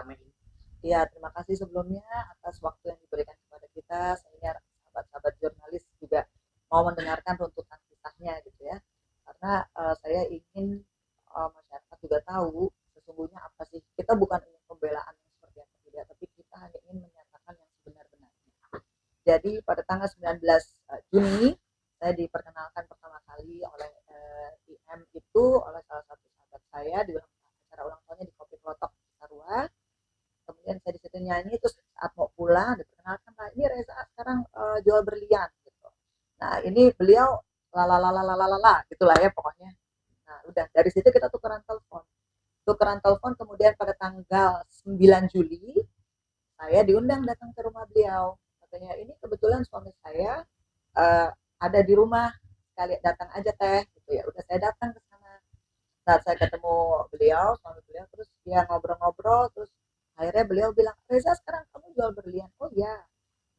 rame ini. Ya, terima kasih sebelumnya atas waktu yang diberikan kepada kita. Saya sahabat-sahabat jurnalis juga mau mendengarkan runtutan kisahnya gitu ya. Karena saya ingin masyarakat juga tahu sesungguhnya apa sih. Kita bukan ingin pembelaan yang seperti apa tidak, tapi kita hanya ingin menyatakan yang sebenar-benarnya. Jadi pada tanggal 19 Juni saya diperkenalkan pertama kali oleh IM itu oleh salah satu sahabat saya di acara ulang tahunnya di Kopi Klotok Sarua. Kemudian saya di situ nyanyi, terus saat mau pulang diperkenalkan, nah ini Reza sekarang jual berlian gitu. Nah ini beliau lalalalalala gitulah ya pokoknya. Nah udah dari situ kita tukeran telepon kemudian pada tanggal 9 Juli saya diundang datang ke rumah beliau. Katanya ini kebetulan suami saya eh, ada di rumah, sekali datang aja teh gitu ya. Udah saya datang ke sana. Saat saya ketemu beliau, suami beliau, terus dia ngobrol-ngobrol, terus akhirnya beliau bilang, Reza sekarang kamu jual berlian. Oh iya,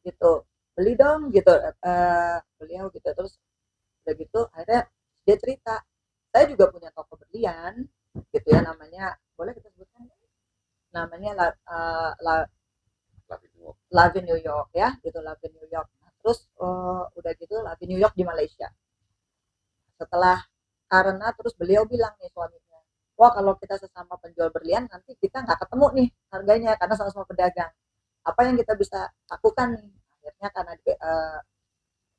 gitu. Beli dong, gitu. Beliau gitu. Terus udah gitu, akhirnya dia cerita, saya juga punya toko berlian, gitu ya, namanya, boleh kita sebutkan? Namanya Love in New York ya, gitu, Love in New York. Nah, terus udah gitu, Love in New York di Malaysia. Setelah karena terus beliau bilang nih suaminya, wah kalau kita sesama penjual berlian nanti kita nggak ketemu nih harganya karena sama-sama pedagang. Apa yang kita bisa lakukan nih? Akhirnya karena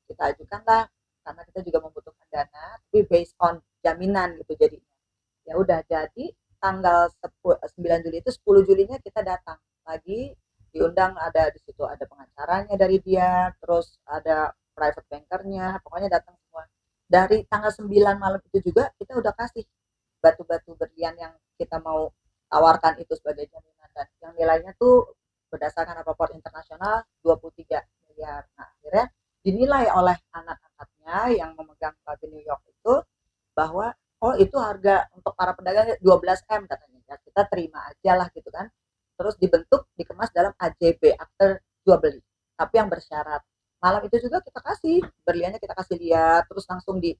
kita ajukanlah karena kita juga membutuhkan dana, tapi based on jaminan gitu jadinya. Ya udah jadi tanggal 9 Juli itu 10 Julinya kita datang lagi diundang ada di situ ada pengacaranya dari dia, terus ada private bankernya, pokoknya datang semua. Dari tanggal 9 malam itu juga kita udah kasih batu-batu berlian yang kita mau tawarkan itu sebagai jaminan dan yang nilainya tuh berdasarkan rapor internasional 23 miliar. Nah, akhirnya dinilai oleh anak-anaknya yang memegang pagi New York itu bahwa oh itu harga untuk para pedagang 12 M katanya ya kita terima aja lah gitu kan, terus dibentuk dikemas dalam AJB akte jual beli tapi yang bersyarat. Malam itu juga kita kasih berliannya, kita kasih lihat terus langsung di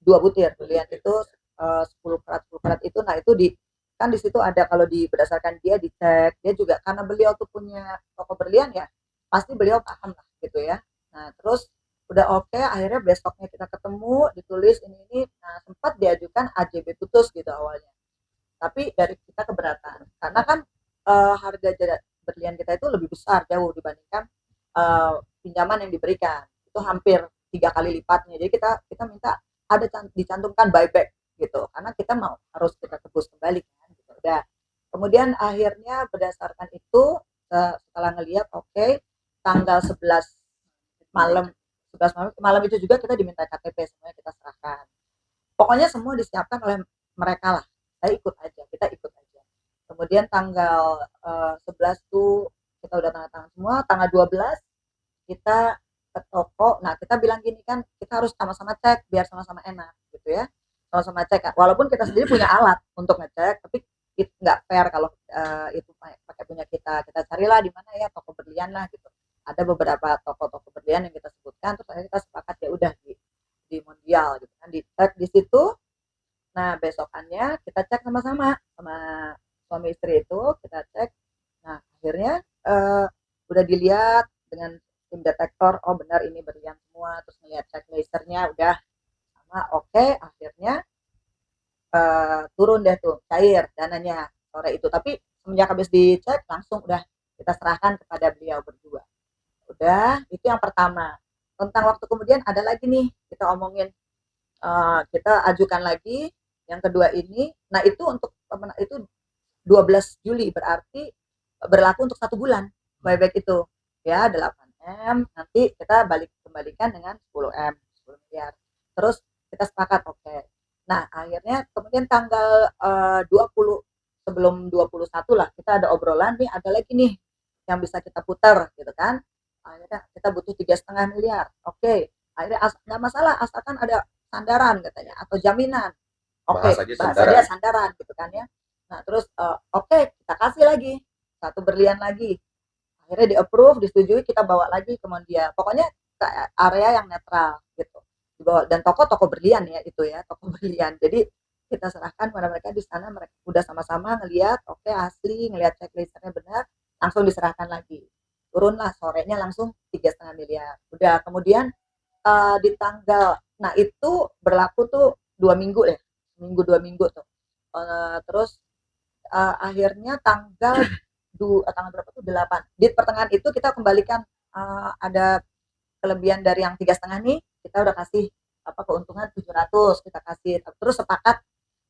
dua butir berlian itu 10 karat 10 karat itu. Nah itu di kan di situ ada kalau di berdasarkan dia dicek dia juga karena beliau tuh punya toko berlian ya pasti beliau paham lah gitu ya. Nah terus udah oke akhirnya besoknya kita ketemu ditulis ini nah sempat diajukan AJB putus gitu awalnya tapi dari kita keberatan karena kan harga berlian kita itu lebih besar jauh dibandingkan pinjaman yang diberikan itu hampir 3 kali lipatnya, jadi kita minta ada dicantumkan buyback gitu karena kita mau harus kita tebus kembali kan gitu. Udah kemudian akhirnya berdasarkan itu setelah ngelihat oke tanggal 11 malam 11 malam, malam itu juga kita diminta KTP semuanya kita serahkan. Pokoknya semua disiapkan oleh mereka lah. Saya ikut aja, kita ikut aja. Kemudian tanggal 11 tuh kita udah tanda tangan semua. Tanggal 12 kita ke toko. Nah kita bilang gini kan, kita harus sama-sama cek biar sama-sama enak gitu ya. Sama-sama cek. Walaupun kita sendiri punya alat untuk ngecek, tapi itu nggak fair kalau itu pakai punya kita. Kita carilah di mana ya toko berlian lah gitu. Ada beberapa toko-toko berlian yang kita sebutkan, terus akhirnya kita sepakat ya udah di Mondial gitu kan, dicek di situ. Nah besokannya kita cek sama-sama sama suami istri itu kita cek. Nah akhirnya udah dilihat dengan tim detektor, oh benar ini berlian semua, terus ngeliat cek lasernya udah sama oke. Akhirnya turun deh tuh cair dananya sore itu, tapi semenjak habis dicek langsung udah kita serahkan kepada beliau berdua. Udah itu yang pertama. Tentang waktu kemudian ada lagi nih kita omongin, kita ajukan lagi yang kedua ini. Nah itu untuk itu 12 Juli berarti berlaku untuk 1 bulan buyback itu ya 8 M, nanti kita kembalikan dengan 10 M 10 miliar terus kita sepakat oke. Nah akhirnya kemudian tanggal 20 sebelum 21 lah kita ada obrolan nih ada lagi nih yang bisa kita putar gitu kan. Akhirnya kita butuh 3,5 miliar oke. Akhirnya nggak masalah asalkan ada sandaran katanya atau jaminan. Oke, bahasa dia sandaran gitu kan ya. Nah, terus oke, kita kasih lagi satu berlian lagi. Akhirnya di approve, disetujui, kita bawa lagi ke Mondia. Pokoknya ke area yang netral gitu. Dibawa dan toko berlian ya itu ya, toko berlian. Jadi kita serahkan kepada mereka di sana, mereka udah sama-sama ngelihat oke asli, ngelihat checklistnya benar, langsung diserahkan lagi. Turunlah sorenya langsung 3,5 miliar. Udah kemudian di tanggal, nah itu berlaku tuh 2 minggu deh, minggu 2 minggu tuh. Terus akhirnya tanggal berapa tuh 8 di pertengahan itu kita kembalikan, ada kelebihan dari yang 3,5 nih kita udah kasih apa keuntungan 700 kita kasih, terus sepakat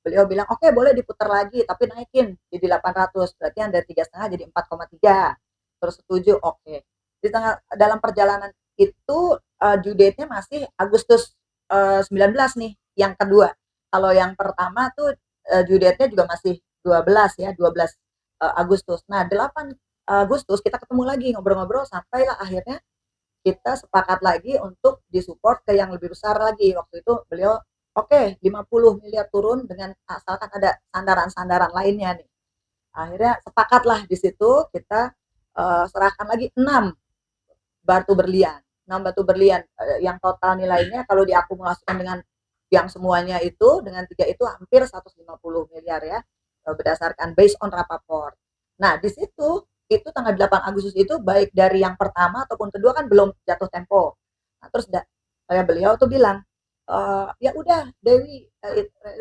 beliau bilang oke boleh diputar lagi tapi naikin jadi 800, berarti yang dari 3,5 jadi 4,3, terus setuju oke. Di tengah dalam perjalanan itu due date-nya masih Agustus 19 nih yang kedua. Kalau yang pertama tuh due date-nya juga masih 12 ya, 12 Agustus. Nah 8 Agustus kita ketemu lagi ngobrol-ngobrol sampailah akhirnya kita sepakat lagi untuk disupport ke yang lebih besar lagi. Waktu itu beliau oke 50 miliar turun dengan asalkan ada sandaran-sandaran lainnya nih. Akhirnya sepakatlah di situ kita serahkan lagi 6 batu berlian. 6 batu berlian yang total nilainya kalau diakumulasikan dengan yang semuanya itu dengan 3 itu hampir 150 miliar ya, berdasarkan based on Rapaport. Nah, di situ itu tanggal 8 Agustus itu baik dari yang pertama ataupun kedua kan belum jatuh tempo. Nah, terus kayak beliau tuh bilang, ya udah Dewi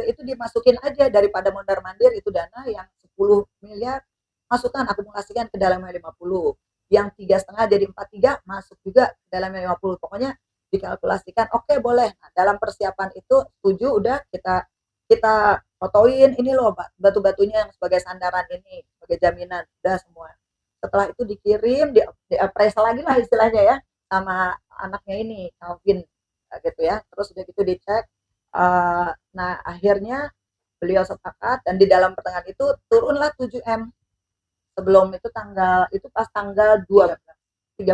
itu dimasukin aja daripada mondar-mandir itu dana yang 10 miliar masukkan akumulasikan ke dalamnya 50, yang 3,5 jadi 43 masuk juga ke dalamnya 50, pokoknya dikalkulasikan oke boleh. Nah, dalam persiapan itu setuju udah kita kita fotoin ini loh batu-batunya yang sebagai sandaran ini sebagai jaminan udah semua. Setelah itu dikirim di appraisal lagi lah istilahnya ya sama anaknya ini Calvin gitu ya, terus udah gitu dicek. Nah akhirnya beliau sepakat dan di dalam pertengahan itu turunlah 7M. Sebelum itu tanggal itu pas tanggal 13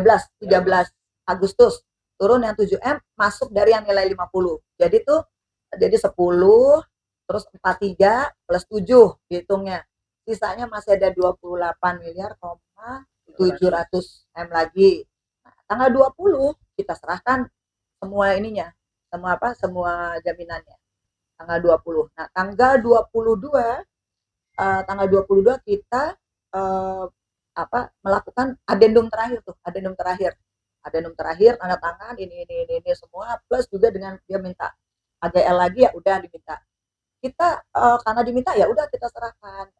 Agustus turun yang 7M masuk dari yang nilai 50. Jadi tuh jadi 10 terus 43 plus 7 dihitungnya. Sisanya masih ada 28 miliar 700 M lagi. Nah, tanggal 20 kita serahkan semua ininya, semua apa? Semua jaminannya. Tanggal 20. Nah, tanggal 22 kita melakukan adendum terakhir tanda tangan ini semua plus juga dengan dia minta AGL lagi ya udah diminta kita karena diminta ya udah kita serahkan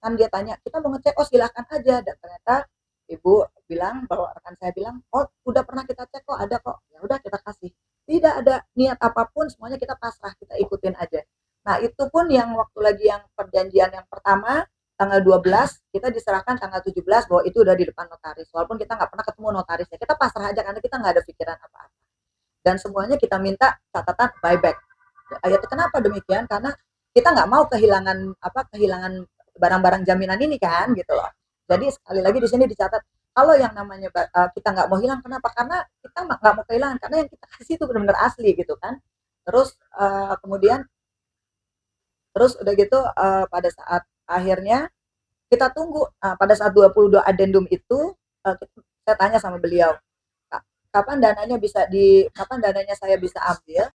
kan dia tanya kita mau ngecek oh silahkan aja dan ternyata ibu bilang bahwa rekan saya bilang oh udah pernah kita cek kok ada kok ya udah kita kasih tidak ada niat apapun semuanya kita pasrah kita ikutin aja. Nah itu pun yang waktu lagi yang perjanjian yang pertama tanggal 12 kita diserahkan tanggal 17 bahwa itu udah di depan notaris walaupun kita nggak pernah ketemu notarisnya kita pasrah aja karena kita nggak ada pikiran apa-apa dan semuanya kita minta catatan buyback. Ya, kenapa demikian karena kita nggak mau kehilangan barang-barang jaminan ini kan gitu loh. Jadi sekali lagi di sini dicatat kalau yang namanya kita nggak mau hilang kenapa karena kita nggak mau kehilangan karena yang kita kasih itu benar-benar asli gitu kan. Terus kemudian terus udah gitu pada saat akhirnya kita tunggu pada saat 22 adendum itu saya tanya sama beliau kapan dananya saya bisa ambil